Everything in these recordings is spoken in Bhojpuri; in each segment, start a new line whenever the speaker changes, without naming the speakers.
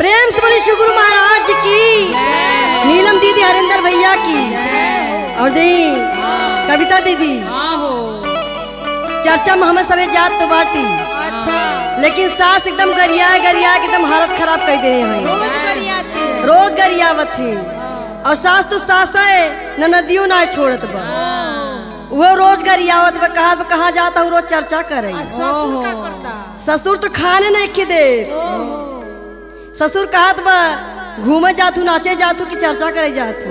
प्रेम से बोली शुक्र महाराज की, नीलम दीदी, हरिंदर भैया की, और दी कविता दीदी। चर्चा में हमें सभी जात तो बाटी, अच्छा, लेकिन सास एकदम गरिया एकदम हालत खराब कर दे रही है, रोज गरियावत थी। और सास तो सास है, नदियों ना छोड़त बा, वो रोज गरियावत बा, कहाँ जाता हूँ रोज चर्चा करे। ससुर तो खाने नहीं के दे, ससुर कहत बा घूमे जातू, नाचे जातू की चर्चा करे जातू।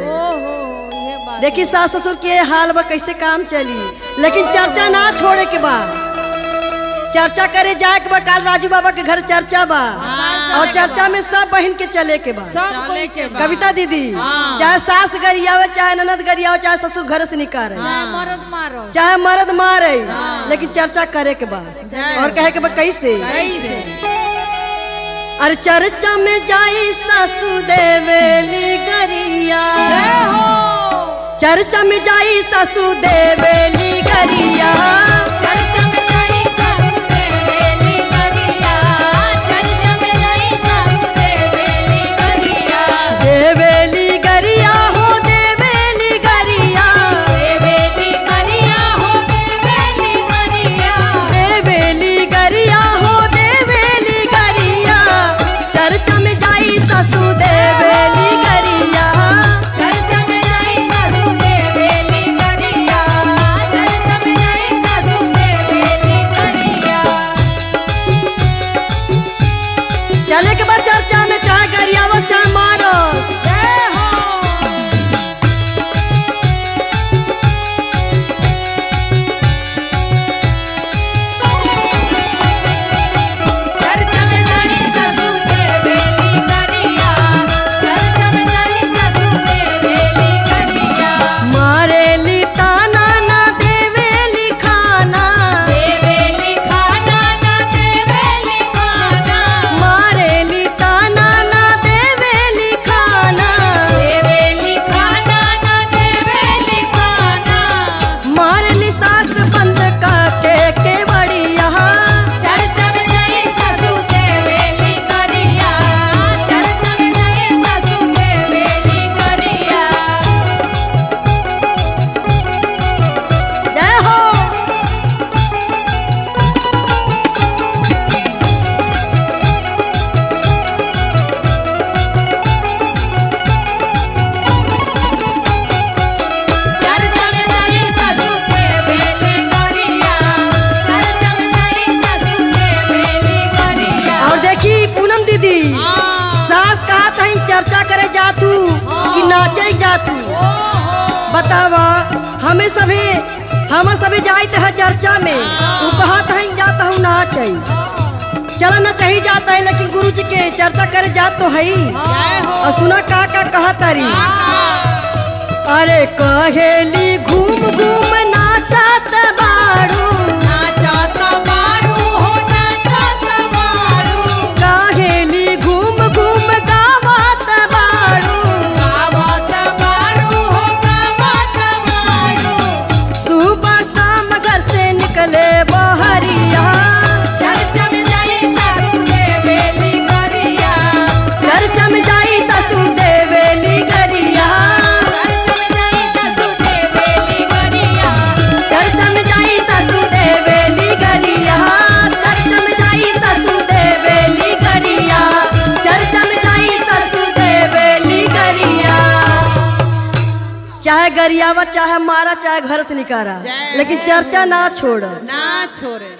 देखी सास ससुर के हाल बा कैसे काम चली, लेकिन चर्चा ना छोड़े के बा, चर्चा करे जाए के बा। काल राजू बाबा के घर चर्चा बा, और चर्चा में सब बहन के चले के बा। कविता दीदी, चाहे सास गरियावे, चाहे ननद गरियावे, चाहे ससुर घर से निकाले, चाहे मर्द मारे, लेकिन चर्चा करे के बा। और कहे के बा कैसे, अरे चर्चा में जाई सासु देवेली गरिया, चर्चा में जाई सासु देवेली गरिया,
चर्चा में जाई सासु देवेली गरिया, चर्चा में जाई सासु देवेली गरिया,
देवेली गरिया हो देवेली गरिया,
देवेली गरिया हो देवेली गरिया,
देवेली गरिया हो देवेली गरिया, चर्चा में जाई सासु देवेली गरिया,
चर्चा में जाई सासु देवेली गरिया, चर्चा में जाई सासु देवेली गरिया।
चले के बाद चर्चा में चाहे गरियावो चाहे मारो।
जय हो। चर्चा में जाई सासु देवेली गरिया, चर्चा में जाई सासु देवेली गरिया,
मारेली ताना ना देवेली खाना,
देवेली खाना ना देवेली खाना,
मारेली ताना ना देवेली खाना,
देवेली खाना ना देवेली खाना,
मारेली सास बंद के बड़िया,
चर्चा में जाई सासु देवेली गरिया, चर्चा में जाई सासु देवेली गरिया।
जय हो।
चर्चा में जाई सासु देवेली गरिया, चर्चा में जाई सासु देवेली गरिया।
और देखी पूनम दीदी, सास कहत है चर्चा करे जातू कि नाचे जातू, बतावा। हमें सभी जाते हैं चर्चा में, तू कहत है जाता हूँ नाचे, चला ना चाहिए जाता है, लेकिन गुरु जी के चर्चा करे जात तो है। और सुना का कहत तारी, अरे कहेली घूम घूम नाचत बाड़ू,
नाचत बारू हो नाचत बारू,
कहेली घूम घूम गावत बाड़ू,
गावत बारू हो गावत बारू,
सुबह शाम घर से निकले बहरिया,
चर्चा में जाई सासु देवेली गरिया,
चर्चा में जाई सासु देवेली गरिया,
चर्चा में जाई सासु देवेली गरिया,
चर्चा में जाई सासु देवेली गरिया, चर्चा में जाई सासु देवेली गरिया, चर्चा में जाई सासु देवेली गरिया। चाहे गरियावा, चाहे मारा, चाहे घर से निकारा, लेकिन चर्चा ना छोड़।
ना छोड़े।